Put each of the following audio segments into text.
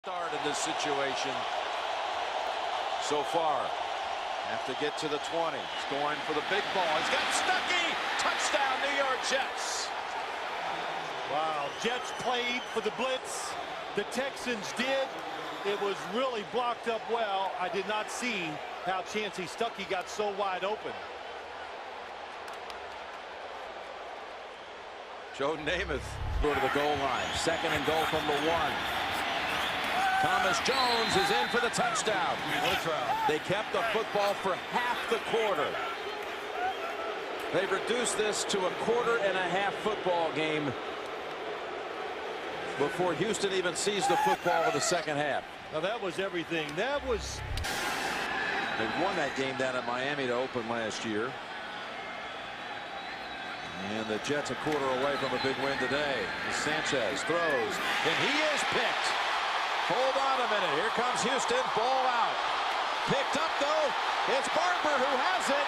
Start in this situation so far. Have to get to the 20. He's going for the big ball. He's got Stuckey. Touchdown, New York Jets. Wow, Jets played for the blitz. The Texans did. It was really blocked up well. I did not see how Chancey Stuckey got so wide open. Joe Namath go to the goal line. Second and goal from the 1. Thomas Jones is in for the touchdown. They kept the football for half the quarter. They've reduced this to a quarter-and-a-half football game before Houston even sees the football in the second half. Now that was everything. That was... They won that game down at Miami to open last year. And the Jets a quarter away from a big win today. Sanchez throws, and he is picked. Hold on a minute. Here comes Houston. Ball out. Picked up, though. It's Barber who has it.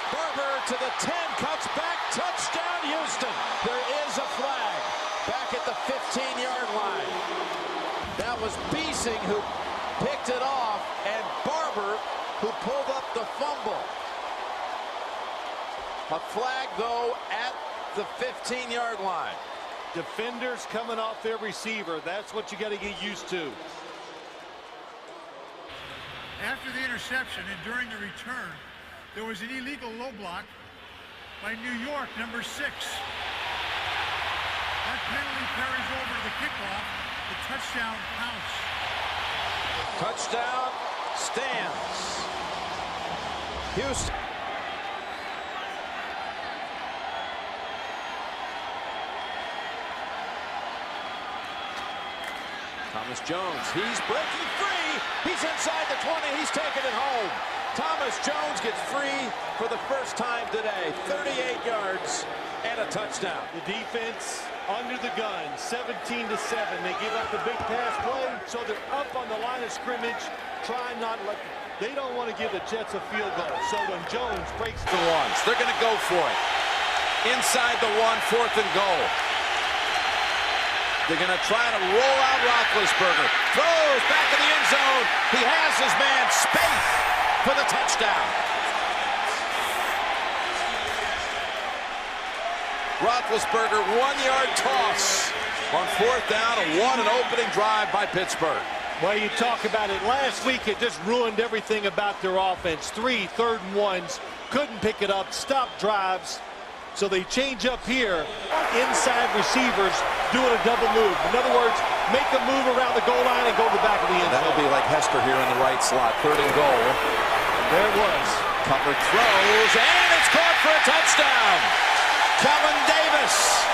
Barber to the 10. Cuts back. Touchdown, Houston. There is a flag. Back at the 15-yard line. That was Beasing who picked it off, and Barber who pulled up the fumble. A flag, though, at the 15-yard line. Defenders coming off their receiver. That's what you got to get used to. After the interception and during the return, there was an illegal low block by New York, number 6. That penalty carries over to the kickoff. The touchdown counts. Touchdown stands. Houston. Thomas Jones, he's breaking free. He's inside the 20. He's taking it home. Thomas Jones gets free for the first time today. 38 yards and a touchdown. The defense under the gun, 17-7. They give up the big pass play, so they're up on the line of scrimmage. Try not to let. They don't want to give the Jets a field goal. So when Jones breaks the ones, they're going to go for it. Inside the 1, 4th and goal. They're going to try to roll out Roethlisberger. Throws back in the end zone. He has his man Spaeth for the touchdown. Roethlisberger, 1-yard toss on 4th down, an opening drive by Pittsburgh. Well, you talk about it. Last week, it just ruined everything about their offense. 3 3rd and 1s. Couldn't pick it up. Stopped drives. So they change up here. Inside receivers doing a double move. In other words, make a move around the goal line and go to the back of the end zone. That'll be like Hester here in the right slot. 3rd and goal. There it was. Cutler throws, and it's caught for a touchdown. Kevin Davis.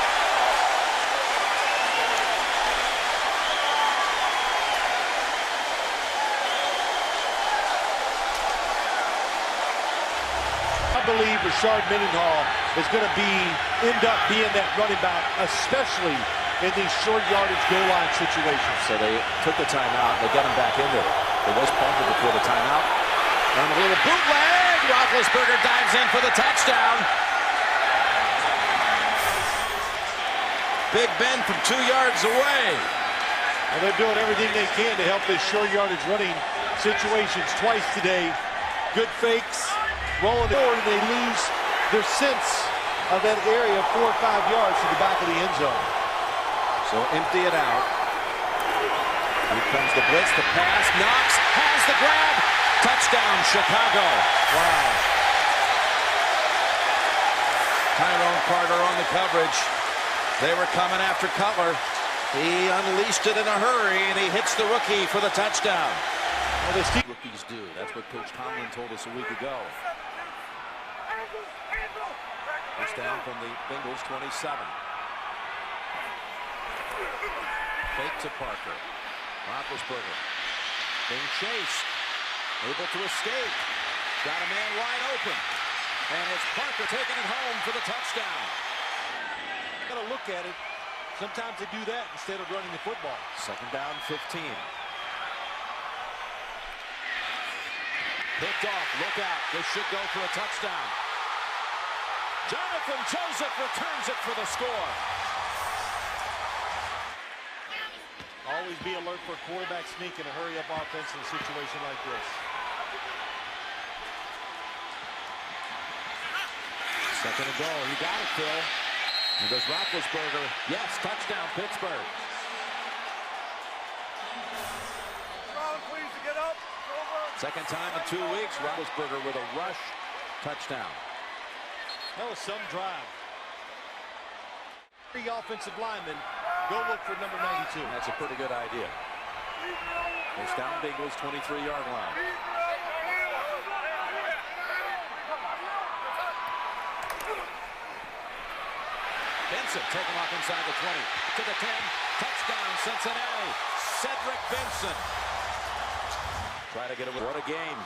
I believe Rashard Mendenhall is going to end up being that running back, especially in these short yardage goal line situations. So they took the timeout. They got him back into it. It was punted before the timeout. And a little bootleg. Roethlisberger dives in for the touchdown. Big Ben from 2 yards away. And they're doing everything they can to help this short yardage running situations twice today. Good fakes. Rolling forward, and they lose their sense of that area 4 or 5 yards to the back of the end zone. So empty it out. Here comes the blitz, the pass. Knox has the grab. Touchdown, Chicago. Wow. Tyrone Carter on the coverage. They were coming after Cutler. He unleashed it in a hurry, and he hits the rookie for the touchdown. Well, this rookies do. That's what Coach Tomlin told us a week ago. First down from the Bengals, 27. Fake to Parker. Roethlisberger being chased. Able to escape. Got a man wide open. And it's Parker taking it home for the touchdown. Got to look at it. Sometimes they do that instead of running the football. Second down, 15. Picked off. Look out. They should go for a touchdown. Jonathan Joseph returns it for the score. always be alert for a quarterback sneak and a hurry-up offense in a situation like this. Second and goal. You got it, Phil. Here goes Roethlisberger. Yes, touchdown, Pittsburgh. Second time in 2 weeks, Roethlisberger with a rush touchdown. That was some drive. The offensive lineman, go look for number 92. That's a pretty good idea. It's down Bengals 23-yard line. Benson taken off inside the 20 to the 10. Touchdown, Cincinnati. Cedric Benson. Try to get it. What a game.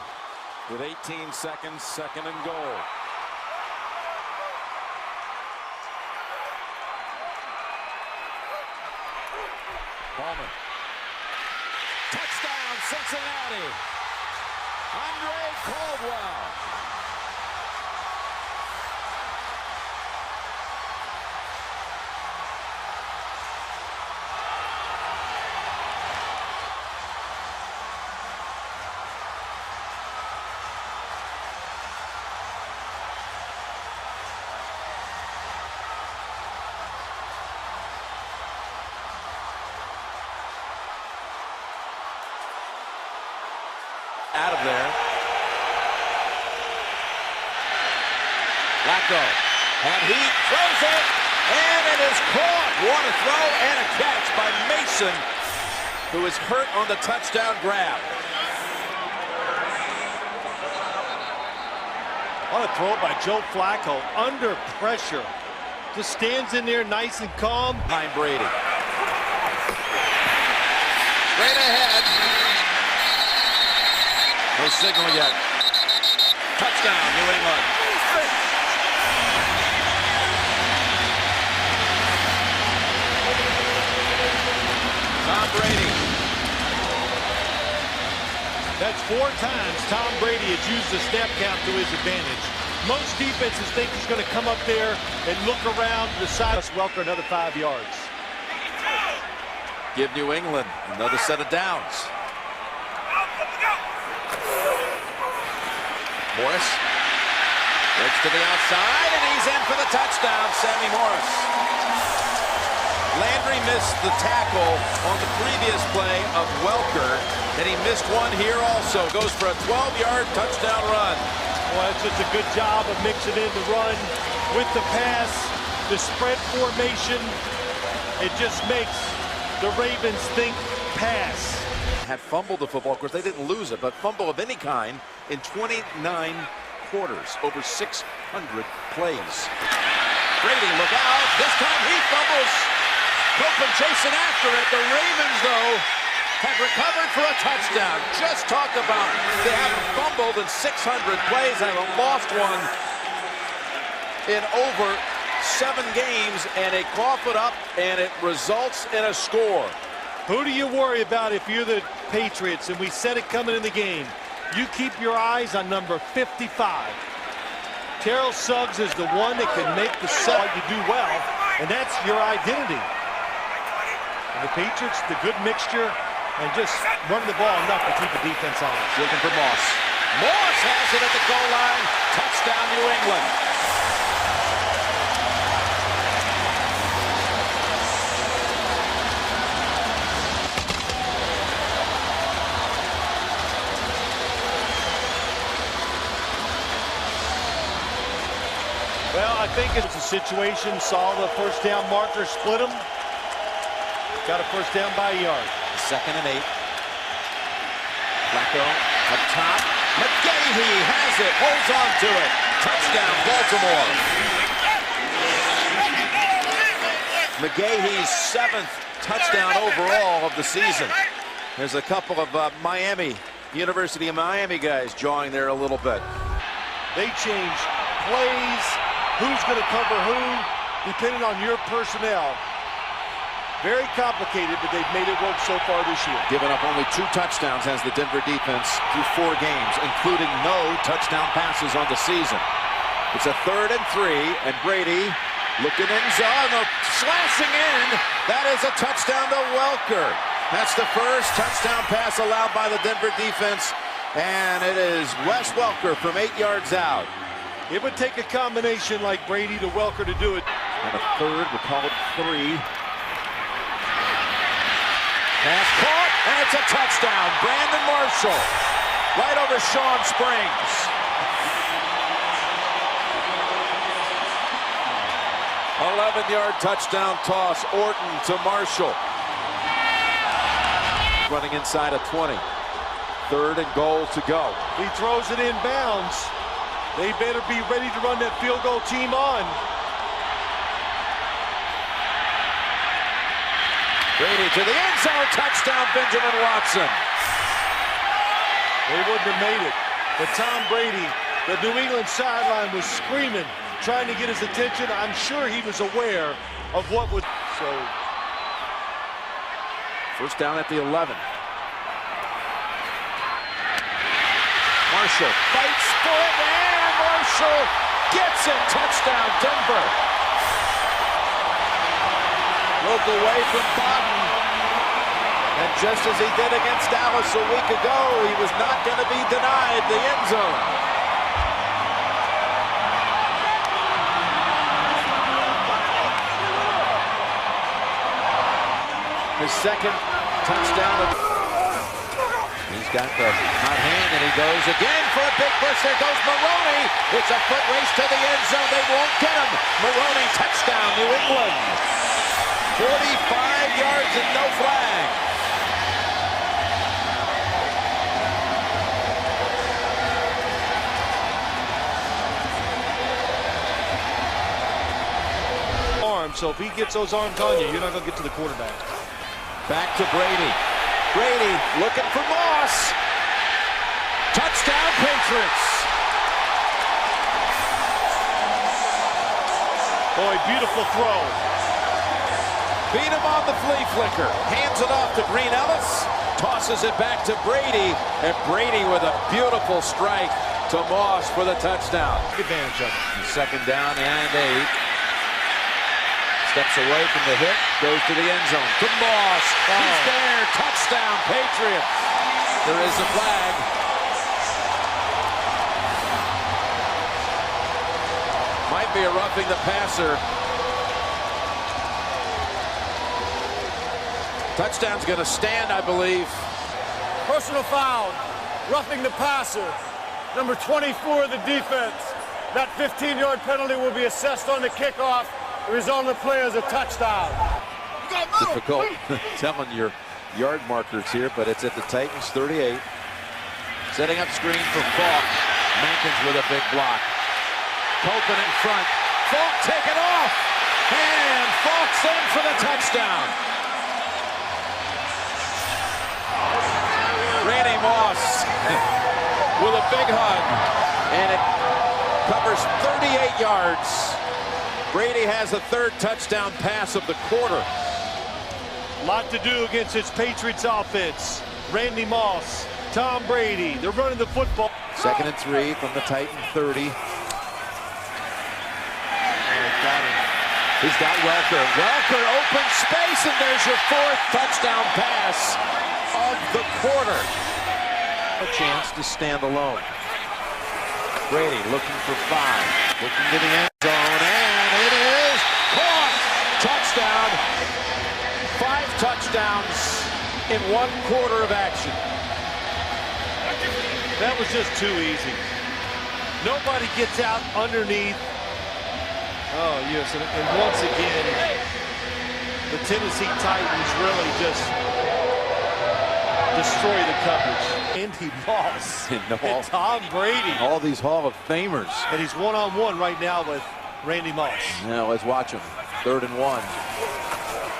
With 18 seconds, second and goal. Ballman. Touchdown, Cincinnati. Andre Caldwell. Out of there. Flacco. And he throws it. And it is caught. What a throw and a catch by Mason, who is hurt on the touchdown grab. What a throw by Joe Flacco. Under pressure. Just stands in there nice and calm. Behind Brady. Straight ahead. No signal yet. Touchdown, New England. Tom Brady. That's 4 times Tom Brady has used the snap count to his advantage. Most defenses think he's going to come up there and look around the side. Welker another 5 yards. Give New England another set of downs. Morris breaks to the outside, and he's in for the touchdown, Sammy Morris. Landry missed the tackle on the previous play of Welker, and he missed one here also. Goes for a 12-yard touchdown run. Well, it's just a good job of mixing in the run with the pass, the spread formation. It just makes the Ravens think pass. Had fumbled the football. Of course, they didn't lose it, but fumble of any kind in 29 quarters, over 600 plays. Brady, look out. This time he fumbles. Copeland chasing after it. The Ravens, though, have recovered for a touchdown. Just talked about they haven't fumbled in 600 plays, haven't lost one in over 7 games, and they cough it up, and it results in a score. Who do you worry about if you're the Patriots? And we said it coming in the game. You keep your eyes on number 55. Terrell Suggs is the one that can make the set you do well, and that's your identity. And the Patriots, the good mixture, and just running the ball enough to keep the defense honest. Looking for Moss. Moss has it at the goal line. Touchdown, New England. Well, I think it's a situation. Saw the first down marker, split them. Got a first down by a yard. 2nd and 8. Flacco up top. McGahee has it. Holds on to it. Touchdown, Baltimore. McGahee's 7th touchdown overall of the season. There's a couple of University of Miami guys jawing there a little bit. They change plays. Who's going to cover who, depending on your personnel. Very complicated, but they've made it work so far this year. Giving up only 2 touchdowns has the Denver defense through 4 games, including no touchdown passes on the season. It's a 3rd and 3, and Brady looking in zone, slashing in. That is a touchdown to Welker. That's the first touchdown pass allowed by the Denver defense, and it is Wes Welker from 8 yards out. It would take a combination like Brady to Welker to do it. And a third, we call it 3. Pass caught, and it's a touchdown. Brandon Marshall, right over Sean Springs. An 11-yard touchdown toss, Orton to Marshall. Running inside of 20. 3rd and goal to go. He throws it in bounds. They better be ready to run that field goal team on. Brady to the end zone, touchdown, Benjamin Watson. They wouldn't have made it. But Tom Brady, the New England sideline was screaming, trying to get his attention. I'm sure he was aware of what would. So, first down at the 11. Marshall fights for it, and Marshall gets it. Touchdown, Denver. Broke away from Bottom. And just as he did against Dallas a week ago, he was not going to be denied the end zone. His second touchdown. He's got the hot hand, and he goes again for a big push. There goes Maroney. It's a foot race to the end zone. They won't get him. Maroney, touchdown, New England. 45 yards and no flag. So if he gets those arms on you, you're not going to get to the quarterback. Back to Brady. Brady looking for Moss. Touchdown, Patriots. Boy, beautiful throw. Beat him on the flea flicker. Hands it off to Green Ellis. Tosses it back to Brady. And Brady with a beautiful strike to Moss for the touchdown. Take advantage of it. Second down and 8. Steps away from the hit, goes to the end zone. To Moss. He's there. Touchdown, Patriots. There is a flag. Might be a roughing the passer. Touchdown's going to stand, I believe. Personal foul. Roughing the passer. Number 24 of the defense. That 15-yard penalty will be assessed on the kickoff. The result of the play is a touchdown. Difficult telling your yard markers here, but it's at the Titans 38. Setting up screen for Falk. Mankins with a big block. Copen in front. Falk taken off. And Falk's in for the touchdown. Randy Moss with a big hug. And it covers 38 yards. Brady has the 3rd touchdown pass of the quarter. A lot to do against his Patriots offense. Randy Moss, Tom Brady, they're running the football. 2nd and 3 from the Titan 30. He's got Welker. Welker, open space, and there's your 4th touchdown pass of the quarter. A chance to stand alone. Brady looking for 5. Looking to the end zone, and it is caught. Touchdown. 5 touchdowns in 1 quarter of action. That was just too easy. Nobody gets out underneath. Oh, yes, and once again, the Tennessee Titans really just destroy the coverage. Randy Moss and Tom Brady. All these Hall of Famers. And he's one-on-one right now with Randy Moss. Now let's watch him. 3rd and 1.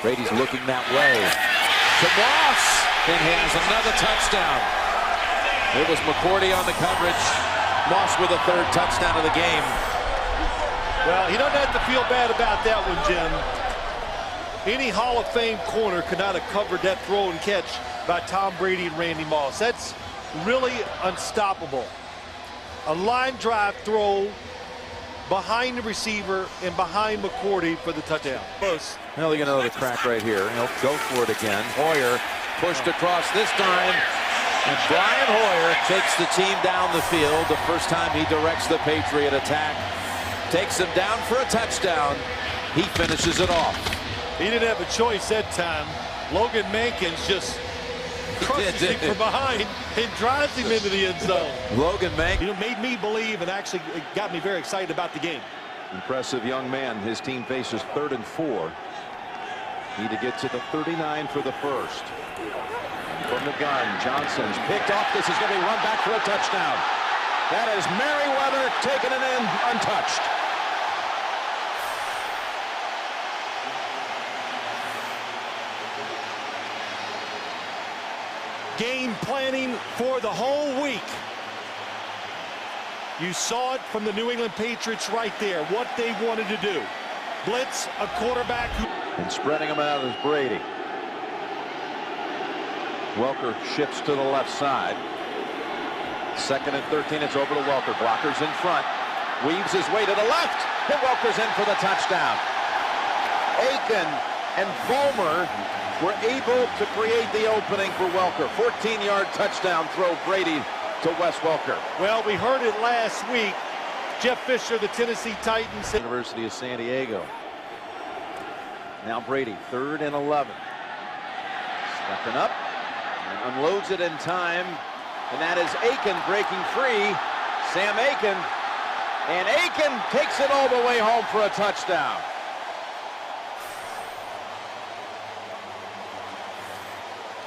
Brady's looking that way. To Moss. And he has another touchdown. It was McCourty on the coverage. Moss with a 3rd touchdown of the game. Well, he doesn't have to feel bad about that one, Jim. Any Hall of Fame corner could not have covered that throw and catch by Tom Brady and Randy Moss. That's really unstoppable. A line drive throw behind the receiver and behind McCourty for the touchdown. Close. Well, they're going to know the crack right here. He'll go for it again. Hoyer Pushed across this time. And Brian Hoyer takes the team down the field. The first time he directs the Patriot attack. Takes him down for a touchdown. He finishes it off. He didn't have a choice that time. Logan Mankins just crushes him from behind and drives him into the end zone. Logan Mankins made me believe and actually got me very excited about the game. Impressive young man. His team faces 3rd and 4. Need to get to the 39 for the first. From the gun, Johnson's picked off. This is going to be run back for a touchdown. That is Merriweather taking it in untouched. Game planning for the whole week. You saw it from the New England Patriots right there, what they wanted to do. Blitz a quarterback who... And spreading them out is Brady. Welker shifts to the left side. 2nd and 13. It's over to Welker. Blockers in front. Weaves his way to the left. And Welker's in for the touchdown. Aiken and Vollmer were able to create the opening for Welker. 14-yard touchdown throw, Brady to Wes Welker. Well, we heard it last week. Jeff Fisher, the Tennessee Titans. University of San Diego. Now Brady, 3rd and 11. Stepping up and unloads it in time. And that is Aiken breaking free. Sam Aiken. And Aiken takes it all the way home for a touchdown.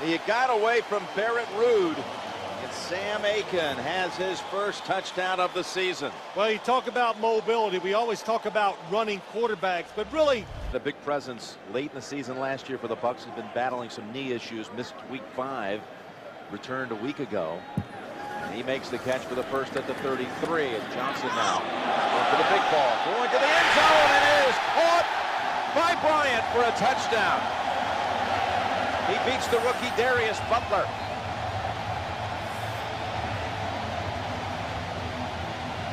He got away from Barrett Ruud. And Sam Aiken has his first touchdown of the season. Well, you talk about mobility. We always talk about running quarterbacks, but really... The big presence late in the season last year for the Bucs. Has been battling some knee issues. Missed week 5. Returned a week ago. And he makes the catch for the first at the 33. And Johnson now going for the big ball. Going to the end zone. And it is caught by Bryant for a touchdown. He beats the rookie Darius Butler.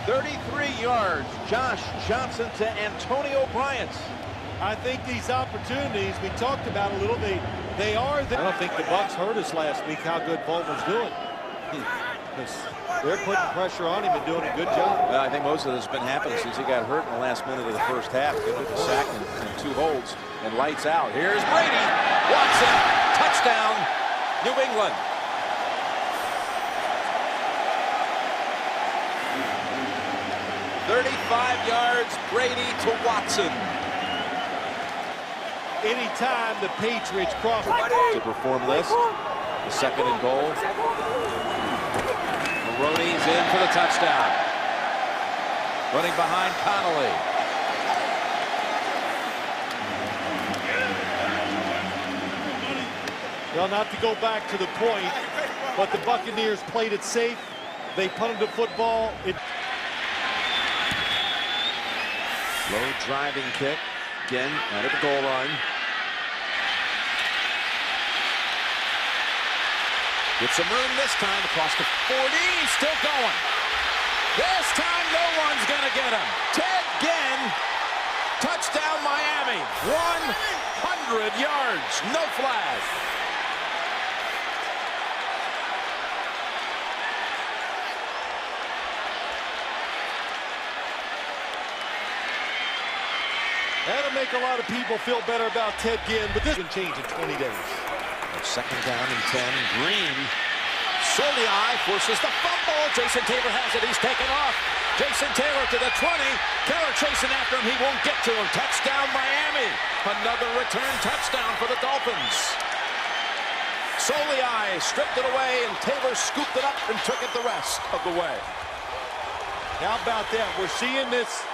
33 yards. Josh Johnson to Antonio Bryant. I think these opportunities we talked about a little, they are there. I don't think the Bucs heard us last week how good Vollmer's doing. They're putting pressure on him and doing a good job. Well, I think most of this has been happening since he got hurt in the last minute of the first half. Good with the sack and 2 holds and lights out. Here's Brady. Watson. Touchdown. New England. "35 yards, Brady to Watson." Anytime the Patriots cross to perform this, the 2nd and goal. Maroney's in for the touchdown. Running behind Connolly. Well, not to go back to the point, but the Buccaneers played it safe. They punted the football. Low driving kick. Again, out of the goal line. With some room this time across the 40. Still going. This time no one's going to get him. Ted Ginn. Touchdown Miami. 100 yards. No flag. That'll make a lot of people feel better about Ted Ginn, but this can change in 20 days. 2nd down and 10. Green. Soliai forces the fumble. Jason Taylor has it. He's taken off. Jason Taylor to the 20. Keller chasing after him. He won't get to him. Touchdown Miami. Another return touchdown for the Dolphins. Soliai stripped it away, and Taylor scooped it up and took it the rest of the way. How about that? We're seeing this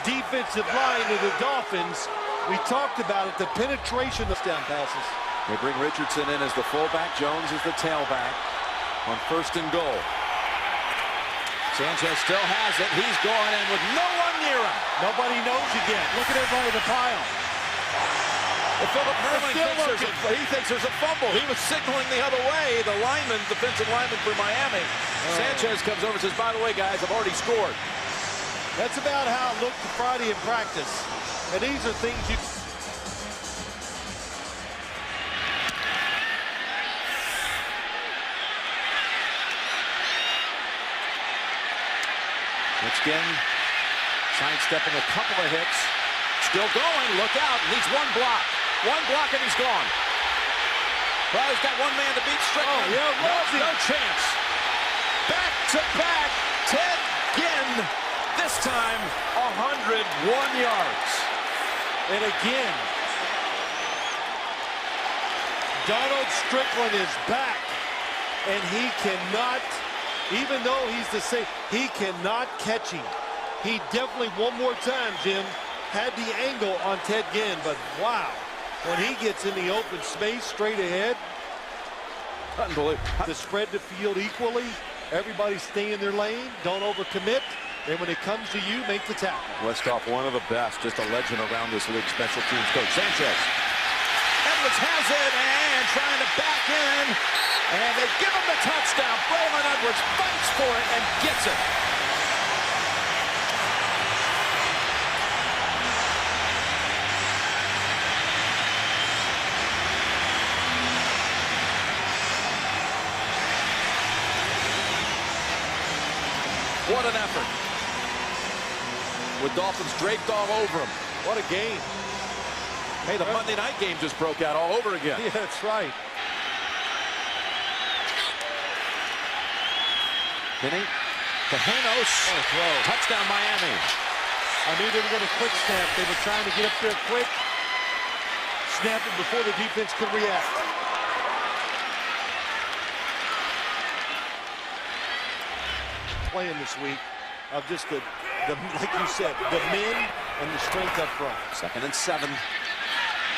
defensive line of the Dolphins. We talked about it, the penetration of down passes. They bring Richardson in as the fullback. Jones is the tailback on 1st and goal. Sanchez still has it. He's going in with no one near him. Nobody knows again. Look at everybody in the pile. Philip Herman thinks there's a fumble. He was signaling the other way. The lineman, defensive lineman for Miami. Sanchez comes over and says, by the way, guys, I've already scored. That's about how it looked Friday in practice. And these are things you... Once again, sidestepping a couple of hits. Still going. Look out. Needs one block. One block and he's gone. Well, he's got one man to beat Strickland. Oh, yeah, no chance. Back to back. Ted Ginn. This time 101 yards. And again, Donald Strickland is back, and he cannot, even though he's the same, he cannot catch him. He definitely, one more time, Jim, had the angle on Ted Ginn, but wow, when he gets in the open space straight ahead, Unbelievable. to spread the field equally, everybody stay in their lane, don't overcommit, and when it comes to you, make the tackle. Westhoff, one of the best, just a legend around this league, special teams coach. Sanchez. Edwards has it and trying to back in, and they give him the touchdown. Braylon Edwards fights for it and gets it. What an effort. With Dolphins draped all over him. What a game. Hey, the Monday night game just broke out all over again. Yeah, that's right. Kinney to Janos. Touchdown, Miami. I knew they were going to quick snap. They were trying to get up there quick. Snap it before the defense could react. Playing this week of just the like you said, the men and the strength up front. 2nd and 7.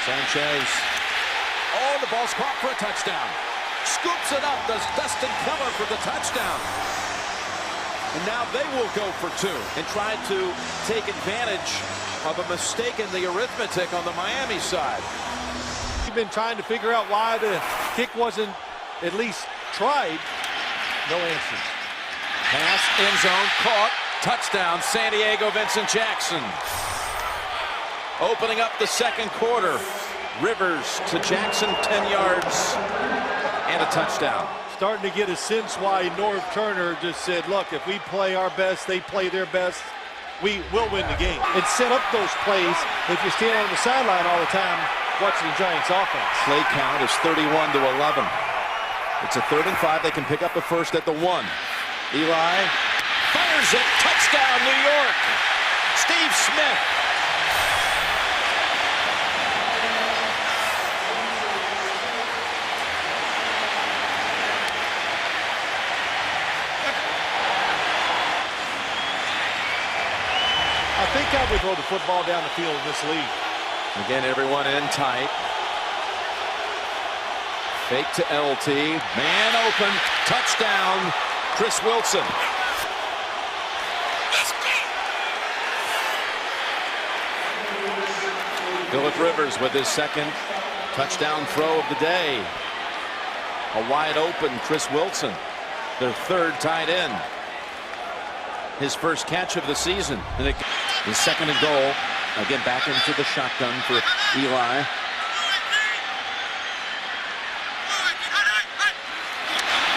Sanchez. Oh, the ball's caught for a touchdown. Scoops it up. Does Dustin Keller for the touchdown. And now they will go for 2 and try to take advantage of a mistake in the arithmetic on the Miami side. We've been trying to figure out why the kick wasn't at least tried. No answer. Pass, end zone, caught, touchdown, San Diego, Vincent Jackson. Opening up the second quarter. Rivers to Jackson, 10 yards, and a touchdown. Starting to get a sense why Norv Turner just said, look, if we play our best, they play their best, we will win the game. And set up those plays if you're standing on the sideline all the time watching the Giants offense. Play count is 31-11. It's a 3rd and 5. They can pick up the first at the 1. Eli fires it. Touchdown, New York. Steve Smith. I think I would throw the football down the field in this league. Again, everyone in tight. Fake to LT. Man open. Touchdown. Chris Wilson. Phillip Rivers with his 2nd touchdown throw of the day. A wide open Chris Wilson, their 3rd tight end. His 1st catch of the season. And his 2nd and goal. Again, back into the shotgun for Eli.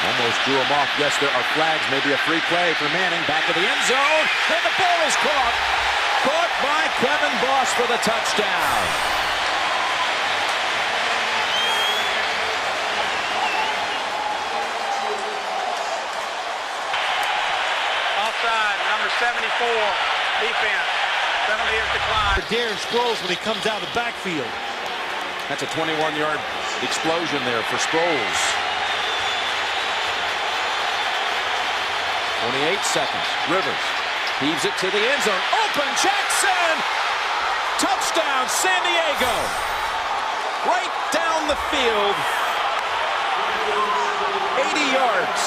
Almost drew him off. Yes, there are flags. Maybe a free play for Manning. Back to the end zone. And the ball is caught. Caught by Kevin Boss for the touchdown. Offside, number 74, defense. Penalty is declined. Darren Sproles when he comes out of the backfield. That's a 21-yard explosion there for Sproles. 28 seconds. Rivers heaves it to the end zone. Open Jackson! Touchdown San Diego! Right down the field. 80 yards.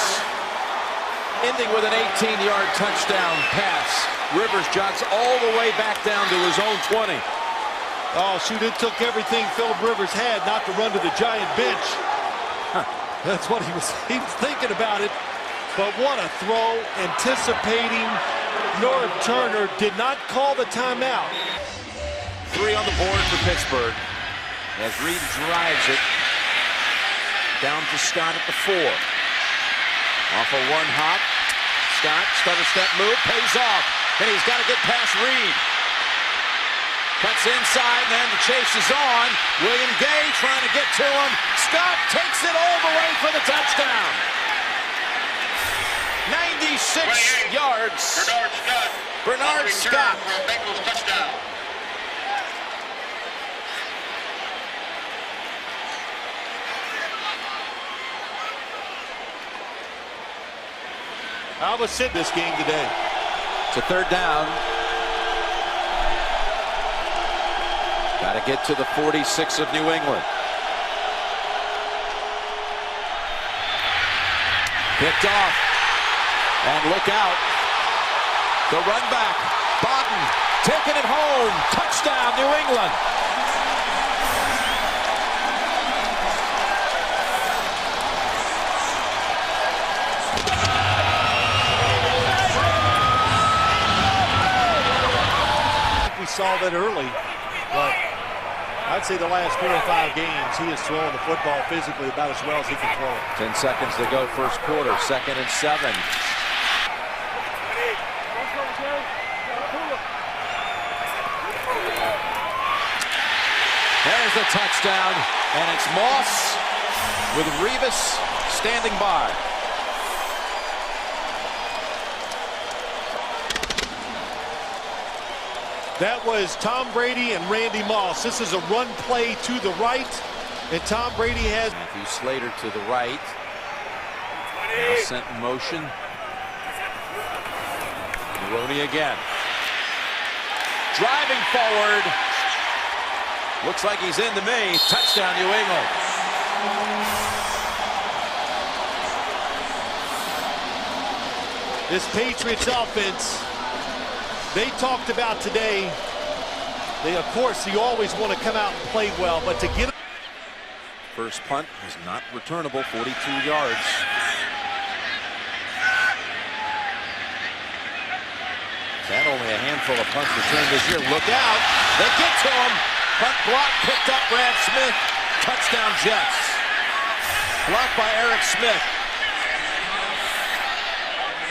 Ending with an 18-yard touchdown pass. Rivers jogs all the way back down to his own 20. Oh, shoot, it took everything Phillip Rivers had not to run to the Giant bench. That's what he was thinking about it. But what a throw, anticipating. Norv Turner did not call the timeout. 3 on the board for Pittsburgh as Reed drives it down to Scott at the 4. Off a 1 hop, Scott, stutter step move, pays off. And he's got to get past Reed. Cuts inside, and then the chase is on. William Gay trying to get to him. Scott takes it all the way for the touchdown. 96 yards. Bernard Scott. For a Bengals touchdown. I was sitting this game today. It's a third down. Got to get to the 46 of New England. Picked off. And look out. The run back. Bodden taking it home. Touchdown, New England. We saw that early, but I'd say the last 4 or 5 games he is throwing the football physically about as well as he can throw it. 10 seconds to go, first quarter, 2nd and 7. There's the touchdown, and it's Moss with Revis standing by. That was Tom Brady and Randy Moss. This is a run play to the right, and Tom Brady has Matthew Slater to the right. Now sent in motion. Maroney again. Driving forward. Looks like he's into me. Touchdown, New England. this Patriots offense. They talked about today. Of course, you always want to come out and play well, but to get first punt is not returnable, 42 yards. That only a handful of punts returned this year. Look out. They get to him. Punt block picked up Brad Smith. Touchdown Jets. Blocked by Eric Smith.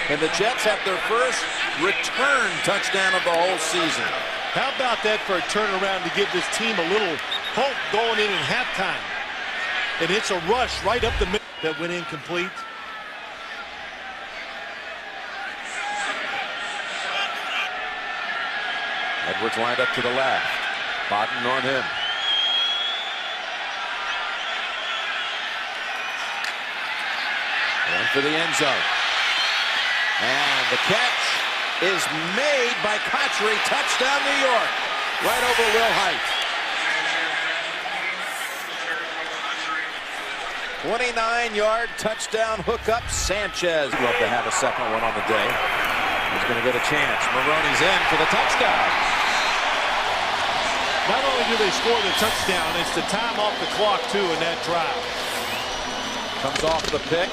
And the Jets have their first return touchdown of the whole season. How about that for a turnaround to give this team a little hope going in at halftime? And it's a rush right up the middle that went incomplete. Edwards lined up to the left. Bodden on him. One for the end zone. And the catch is made by Cotchery. Touchdown, New York. Right over Will Height. 29-yard touchdown hookup. Sanchez. Love to have a second one on the day. He's going to get a chance. Maroney's in for the touchdown. Not only do they score the touchdown, it's the time off the clock, too, in that drive. Comes off the pick.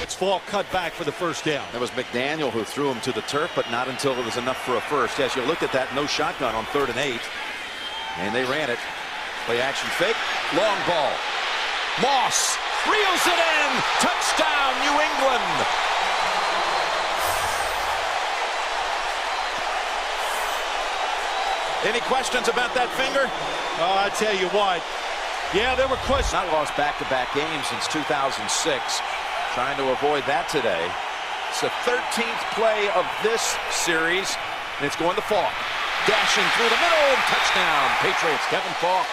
It's Fall cut back for the first down. That was McDaniel who threw him to the turf, but not until it was enough for a first. Yes, you looked at that, no shotgun on 3rd and 8. And they ran it. Play action fake. Long ball. Moss reels it in. Touchdown, New England. Any questions about that finger? Oh, I tell you what. Yeah, there were questions. Not lost back-to-back games since 2006. Trying to avoid that today. It's the 13th play of this series, and it's going to Falk. Dashing through the middle and touchdown. Patriots, Kevin Falk.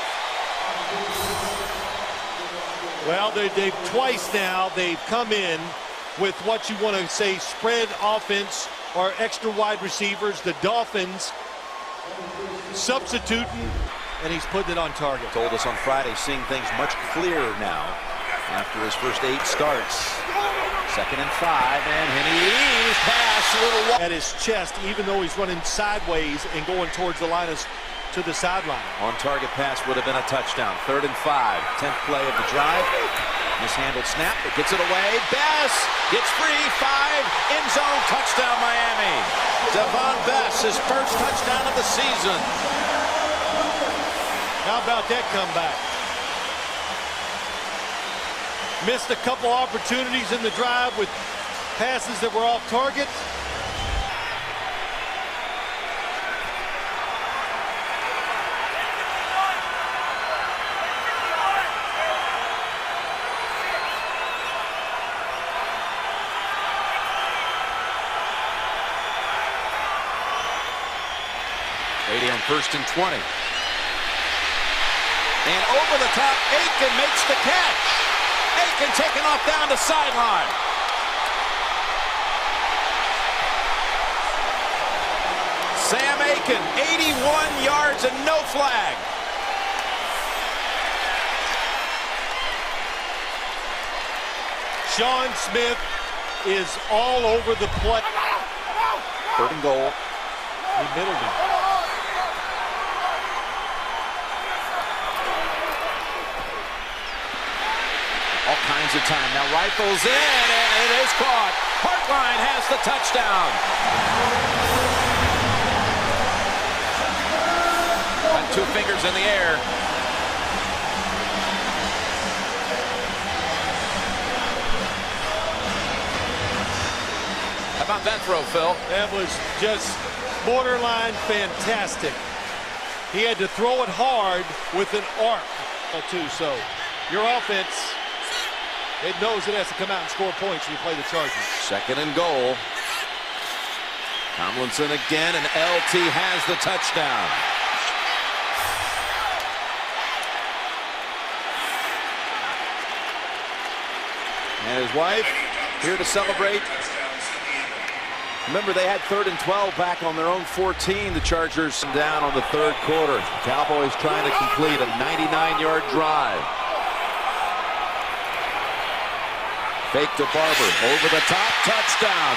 Well, they've twice now, they've come in with what you want to say spread offense or extra wide receivers. The Dolphins substituting, and he's putting it on target. Told us on Friday, seeing things much clearer now after his first 8 starts. 2nd and 5, and Henry's pass, little at his chest, even though he's running sideways and going towards the line to the sideline. On target pass would have been a touchdown. 3rd and 5, 10th play of the drive. Mishandled snap, but gets it away. Bess gets free. 5, end zone, touchdown Miami. Devon Bess, his first touchdown of the season. How about that comeback? Missed a couple opportunities in the drive with passes that were off target. On 1st and 20. And over the top, Aiken makes the catch. Aiken taken off down the sideline. Sam Aiken, 81 yards and no flag. Sean Smith is all over the play. 3rd and goal. He middled him. All kinds of time. Now rifles in, and it is caught. Hartline has the touchdown. Got 2 fingers in the air. How about that throw, Phil? That was just borderline fantastic. He had to throw it hard with an arc, too. So your offense, it knows it has to come out and score points when you play the Chargers. 2nd and goal. Tomlinson again, and LT has the touchdown. And his wife here to celebrate. Remember, they had 3rd and 12 back on their own 14. The Chargers down on the 3rd quarter. Cowboys trying to complete a 99-yard drive. Fake to Barber, over the top, touchdown.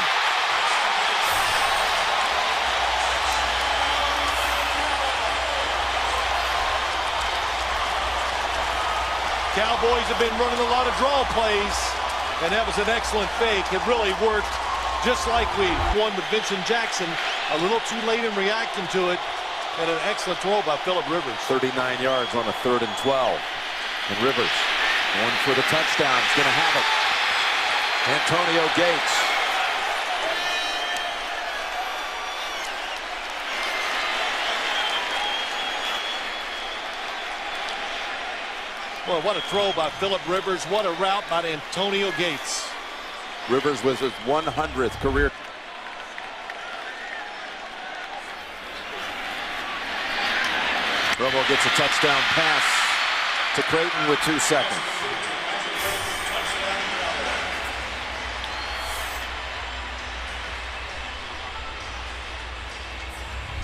Cowboys have been running a lot of draw plays, and that was an excellent fake. It really worked, just like we won with Vincent Jackson. A little too late in reacting to it, and an excellent throw by Phillip Rivers. 39 yards on a 3rd and 12. And Rivers going for the touchdown. He's going to have it. Antonio Gates. Boy, what a throw by Phillip Rivers. What a route by Antonio Gates. Rivers was his 100th career. Romo gets a touchdown pass to Creighton with 2 seconds.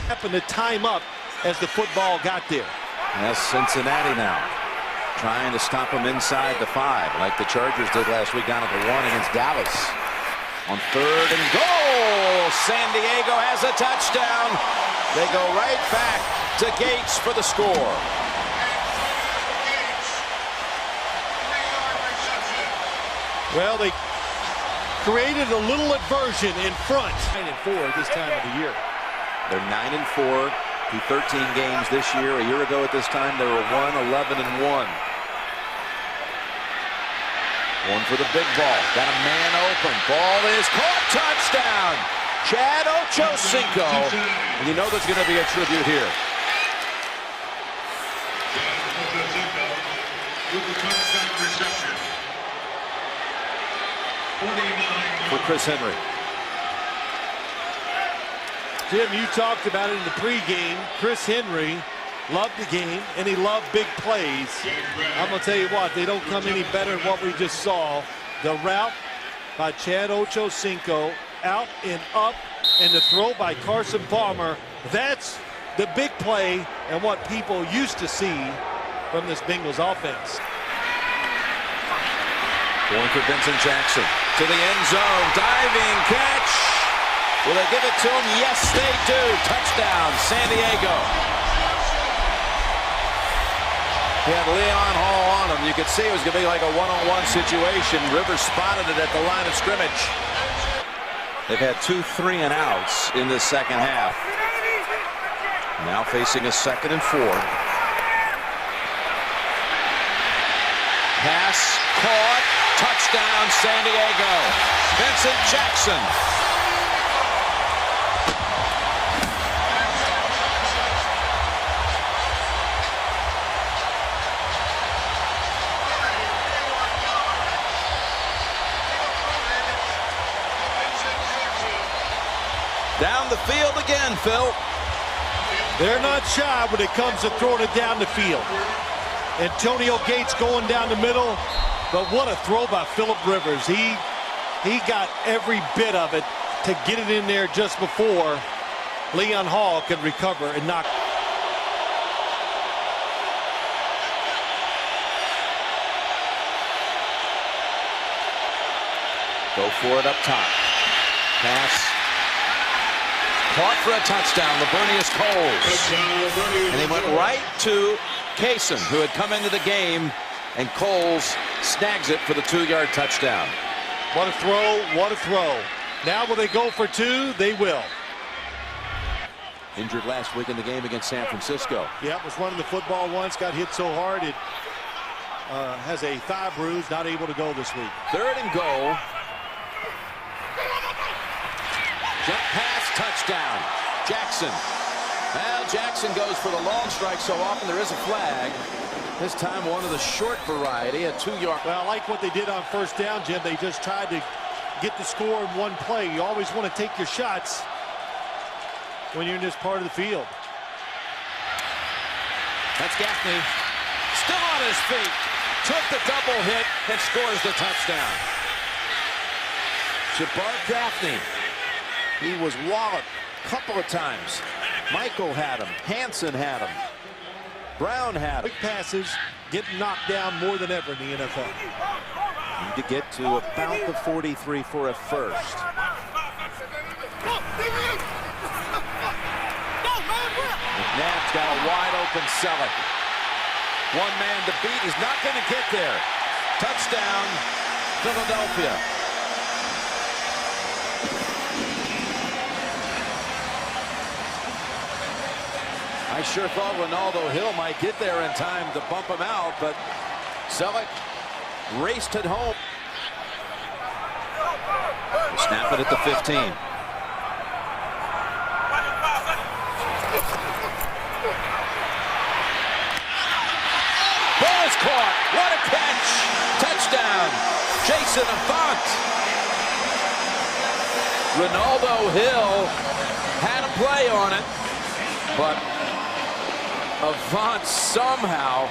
Happened to time up as the football got there. That's Cincinnati now, trying to stop them inside the 5, like the Chargers did last week down at the 1 against Dallas. On 3rd and goal, San Diego has a touchdown. They go right back to Gates for the score. Well, they created a little aversion in front. 9-4 this time of the year. They're 9-4 through 13 games this year. A year ago at this time, they were 11-1. One for the big ball. Got a man open. Ball is caught. Touchdown. Chad Ochocinco. And you know there's going to be a tribute here. For Chris Henry. Jim, you talked about it in the pregame. Chris Henry loved the game, and he loved big plays. I'm going to tell you what, they don't come any better than what we just saw. The route by Chad Ochocinco, out and up, and the throw by Carson Palmer. That's the big play and what people used to see from this Bengals offense. Going for Vincent Jackson to the end zone. Diving catch. Will they give it to him? Yes, they do. Touchdown, San Diego. He had Leon Hall on him. You could see it was going to be like a one-on-one situation. Rivers spotted it at the line of scrimmage. They've had 2 3-and-outs in this second half. Now facing a 2nd and 4. Pass caught. Touchdown, San Diego. Vincent Jackson. Down the field again, Phil. They're not shy when it comes to throwing it down the field. Antonio Gates going down the middle, but what a throw by Phillip Rivers. He got every bit of it to get it in there just before Leon Hall could recover and knock. Go for it up top. Pass. Caught for a touchdown, Lavernius Coles. And he went right to Kaysen, who had come into the game, and Coles snags it for the 2-yard touchdown. What a throw, what a throw. Now will they go for 2? They will. Injured last week in the game against San Francisco. Yeah, was running the football once, got hit so hard it has a thigh bruise, not able to go this week. 3rd and goal. Jump pass, touchdown. Jackson. Well, Jackson goes for the long strike so often there is a flag. This time one of the short variety, a 2-yard. Well, I like what they did on 1st down, Jim. They just tried to get the score in one play. You always want to take your shots when you're in this part of the field. That's Gaffney. Still on his feet. Took the double hit and scores the touchdown. Jabbar Gaffney. He was walloped a couple of times. Michael had him. Hansen had him. Brown had him. Quick passes get knocked down more than ever in the NFL. Need to get to about the 43 for a first. McNabb's got a wide open Selleck. One man to beat. He's not going to get there. Touchdown, Philadelphia. I sure thought Ronaldo Hill might get there in time to bump him out, but Selleck raced it home. Snap it at the 15. Ball is caught. What a catch. Touchdown. Jason Avant. Ronaldo Hill had a play on it, but Avant somehow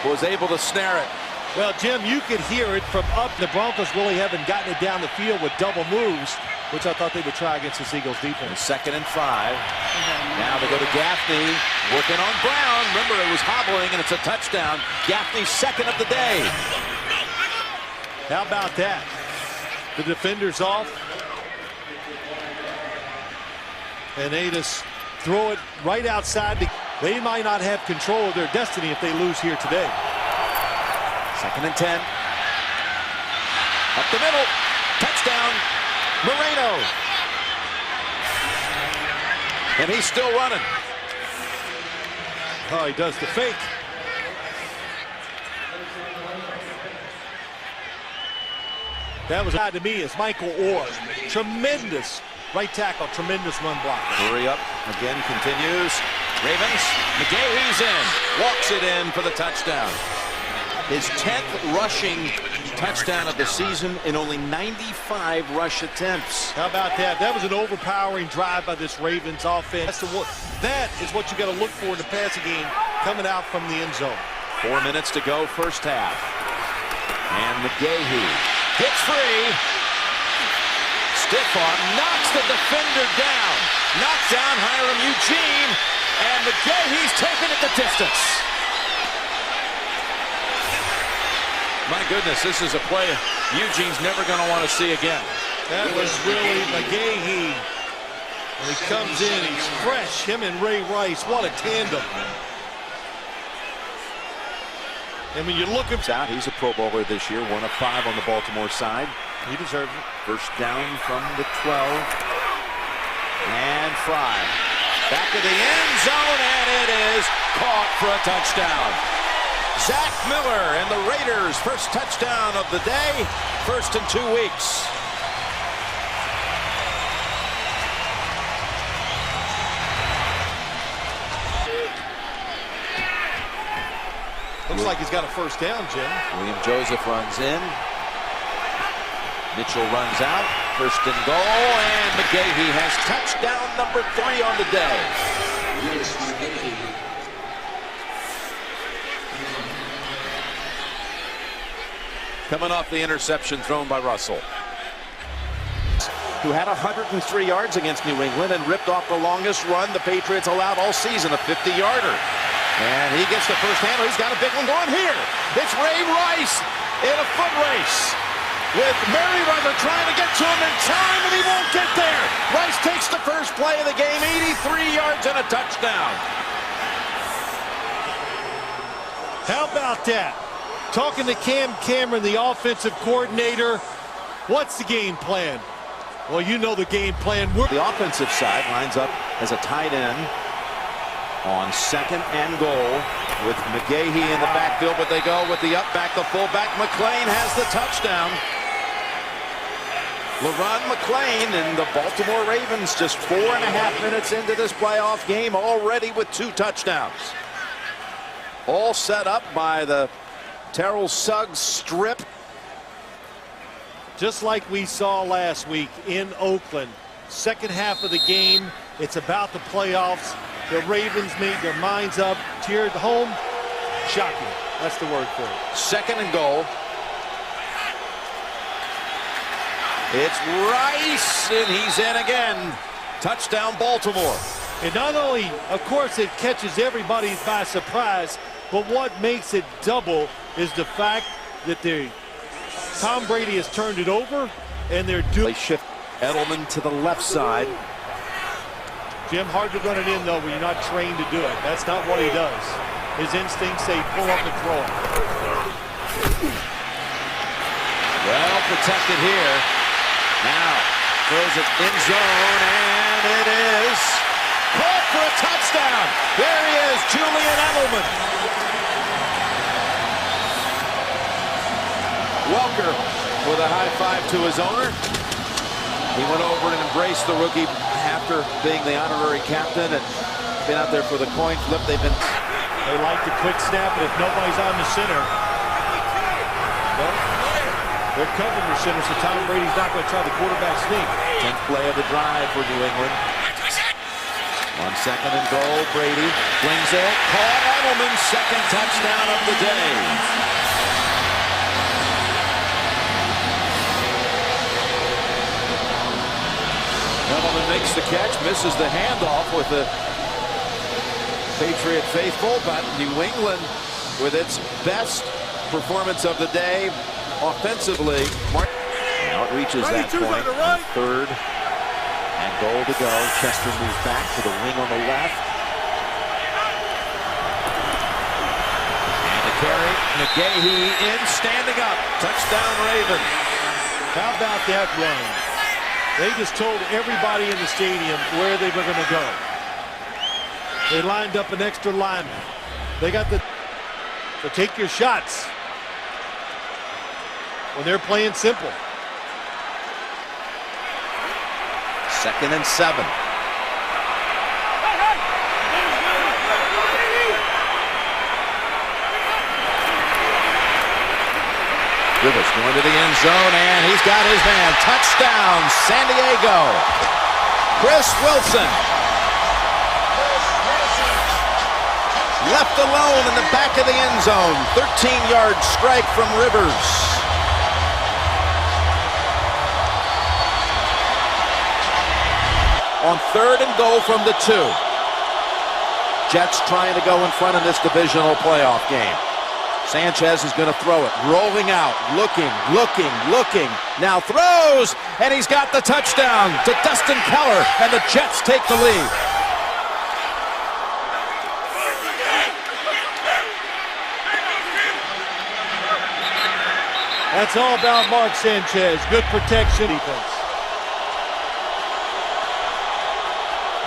was able to snare it. Well, Jim, you could hear it from up. The Broncos really haven't gotten it down the field with double moves, which I thought they would try against this Eagles defense. 2nd and 5. Now they go to Gaffney, working on Brown. Remember, it was hobbling, and it's a touchdown. Gaffney's 2nd of the day. How about that? The defender's off. And they just throw it right outside. They might not have control of their destiny if they lose here today. 2nd and 10. Up the middle. Touchdown. Moreno. And he's still running. Oh, he does the fake. That was odd to me as Michael Orr. Tremendous right tackle, tremendous run block. Hurry up again continues. Ravens. McGahee's in. Walks it in for the touchdown. His 10th rushing touchdown of the season in only 95 rush attempts. How about that? That was an overpowering drive by this Ravens offense. That is what you got to look for in the passing game coming out from the end zone. 4 minutes to go, first half. And McGahee hits free. Stiff arm, knocks the defender down. Knocks down Hiram Eugene. And McGahee's taking it the distance. My goodness, this is a play Eugene's never going to want to see again. That was really McGahee. When he comes in, he's fresh. Him and Ray Rice, what a tandem. And when you look him out, he's a Pro Bowler this year, 1 of 5 on the Baltimore side. He deserves it. First down from the 12. And Fry. Back to the end zone, and it is caught for a touchdown. Zach Miller and the Raiders' first touchdown of the day, first in 2 weeks. Looks like he's got a first down, Jim. William Joseph runs in. Mitchell runs out. First and goal, and McGahee has touchdown number 3 on the day. Coming off the interception thrown by Russell, who had 103 yards against New England and ripped off the longest run the Patriots allowed all season, a 50-yarder. And he gets the first handle. He's got a big one going here. It's Ray Rice in a foot race with Merriweather trying to get to him in time, and he won't get there. Rice takes the first play of the game, 83 yards and a touchdown. How about that? Talking to Cam Cameron, the offensive coordinator. What's the game plan? Well, you know the game plan. The offensive side lines up as a tight end on second and goal with McGahee in the backfield, but they go with the up back, the fullback. McClain has the touchdown. LeRon McClain and the Baltimore Ravens just 4.5 minutes into this playoff game already with 2 touchdowns. All set up by the Terrell Suggs strip. Just like we saw last week in Oakland. Second half of the game, it's about the playoffs. The Ravens made their minds up, cheered home. Shocking. That's the word for it. Second and goal. It's Rice, and he's in again. Touchdown, Baltimore. And not only, of course, it catches everybody by surprise, but what makes it double is the fact that Tom Brady has turned it over, and they're doing. They shift Edelman to the left side. Jim, hard to run it in, though, when you're not trained to do it. That's not what he does. His instincts say pull up and throw it. Well protected here. Now throws it in zone, and it is caught for a touchdown. There he is, Julian Edelman. Welker with a high five to his owner. He went over and embraced the rookie after being the honorary captain and been out there for the coin flip. They like the quick snap, and if nobody's on the center, well, they're covering the center, so Tom Brady's not going to try the quarterback sneak. 10th play of the drive for New England. On second and goal, Brady flings it. Caught Edelman's second touchdown of the day. Edelman makes the catch, misses the handoff with the Patriot faithful, but New England with its best performance of the day offensively. Now it reaches that point on third and goal to go. Chester moves back to the wing on the left. And the carry, McGahee in, standing up. Touchdown Ravens. How about that run? They just told everybody in the stadium where they were going to go. They lined up an extra lineman. They got the... So take your shots when they're playing simple. Second and 7. Rivers going to the end zone, and he's got his man. Touchdown, San Diego. Chris Wilson. Left alone in the back of the end zone. 13-yard strike from Rivers. On third and goal from the 2. Jets trying to go in front of this divisional playoff game. Sanchez is going to throw it, rolling out, looking, now throws, and he's got the touchdown to Dustin Keller, and the Jets take the lead. That's all about Mark Sanchez. Good protection defense.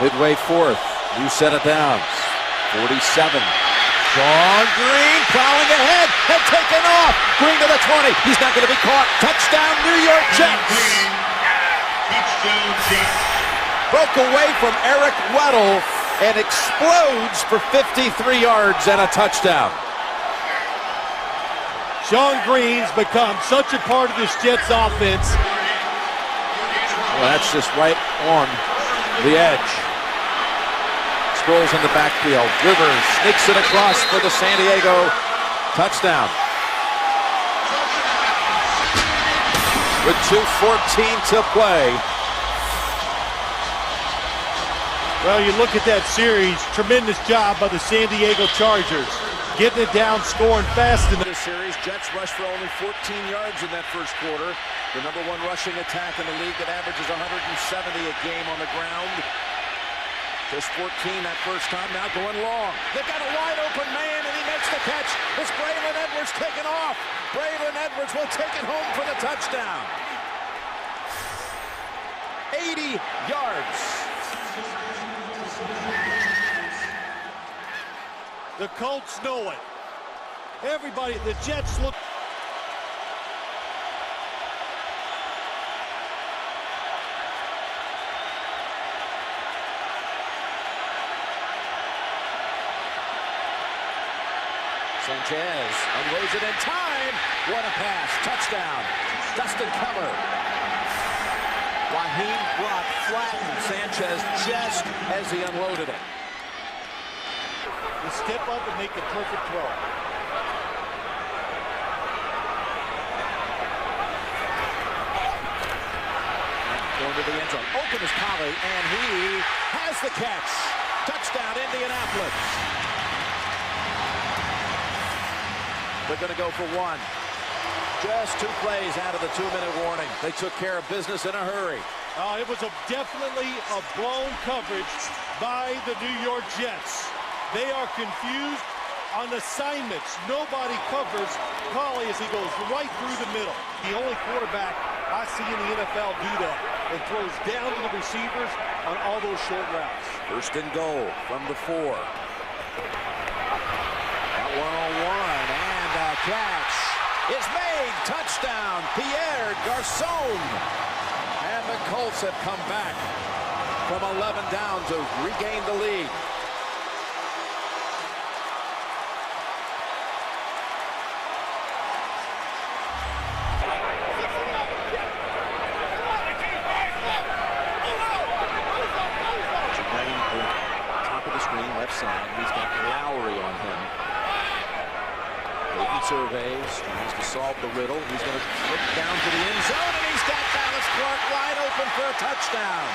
Midway fourth, new set of downs. 47. Sean Green plowing ahead and taken off. Green to the 20. He's not going to be caught. Touchdown, New York Jets. Broke away from Eric Weddle and explodes for 53 yards and a touchdown. Sean Green's become such a part of this Jets offense. Well, that's just right on the edge. Scrolls in the backfield. Rivers sneaks it across for the San Diego touchdown. With 2:14 to play. Well, you look at that series, tremendous job by the San Diego Chargers. Getting it down, scoring fast in this series. Jets rushed for only 14 yards in that first quarter. The #1 rushing attack in the league that averages 170 a game on the ground. Just 14 that first time, now going long. They got a wide open man, and he makes the catch. It's Braylon Edwards taking off. Braylon Edwards will take it home for the touchdown. 80 yards. The Colts know it. Everybody, the Jets look. Sanchez unloads it in time. What a pass. Touchdown. Dustin Keller. Raheem Brock flattened Sanchez just as he unloaded it. You step up and make the perfect throw. Going to the end zone. Open is Colley, and he has the catch. Touchdown, Indianapolis. They're going to go for one. Just 2 plays out of the 2-minute warning. They took care of business in a hurry. It was definitely a blown coverage by the New York Jets. They are confused on assignments. Nobody covers Colley as he goes right through the middle. The only quarterback I see in the NFL do that and throws down to the receivers on all those short routes. First and goal from the 4. That 1-on-1 and a catch is made. Touchdown, Pierre Garçon. And the Colts have come back from 11 down to regain the lead. Side. He's got Lowry on him. Peyton surveys, tries to solve the riddle. He's going to flip down to the end zone, and he's got Dallas Clark wide open for a touchdown.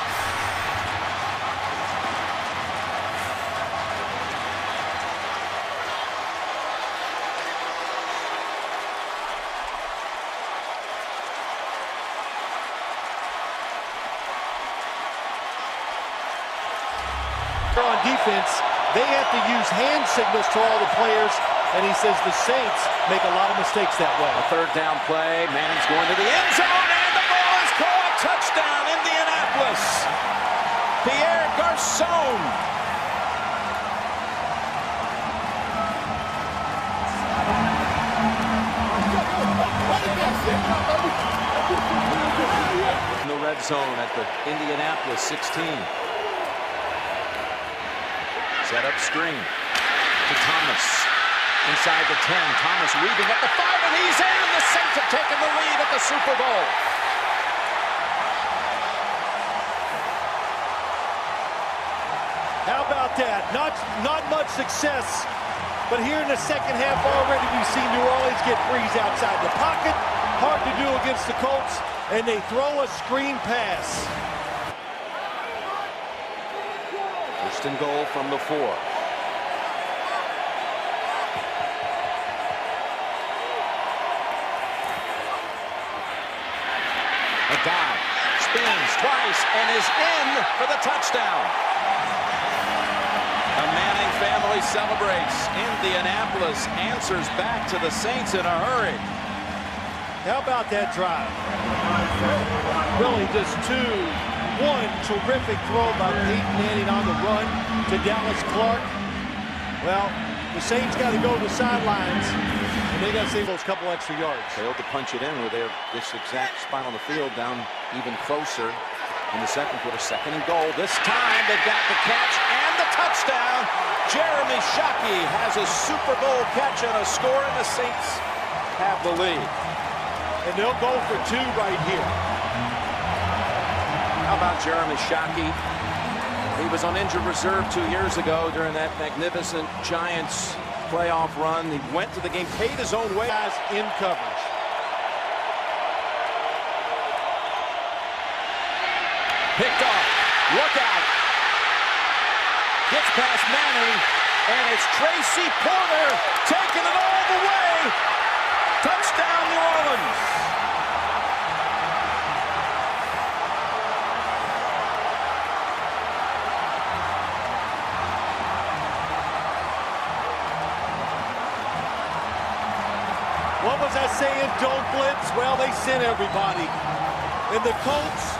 On defense, they have to use hand signals to all the players, and he says the Saints make a lot of mistakes that way. A 3rd down play. Manning's going to the end zone, and the ball is caught. Touchdown, Indianapolis. Pierre Garçon. In the red zone at the Indianapolis 16. Set up screen to Thomas. Inside the 10. Thomas weaving at the 5, and he's in. The Saints have taken the lead at the Super Bowl. How about that? Not much success, but here in the second half already we've seen New Orleans get frees outside the pocket. Hard to do against the Colts, and they throw a screen pass. First and goal from the 4. A dive, spins twice, and is in for the touchdown. The Manning family celebrates. Indianapolis answers back to the Saints in a hurry. How about that drive? Really just one terrific throw by Peyton Manning on the run to Dallas Clark. Well, The Saints got to go to the sidelines, and they got to save those couple extra yards. Failed to punch it in with their this exact spot on the field, down even closer in the second quarter. Second and goal. This time they've got the catch and the touchdown. Jeremy Shockey has a Super Bowl catch and a score, and the Saints have the lead. And they'll go for 2 right here. How about Jeremy Shockey? He was on injured reserve 2 years ago during that magnificent Giants playoff run. He went to the game, paid his own way. Guys in coverage. Picked off. Look out. Gets past Manning, and it's Tracy Porter taking it all the way. Touchdown, New Orleans. What was that saying? Don't blitz? Well, they sent everybody. And the Colts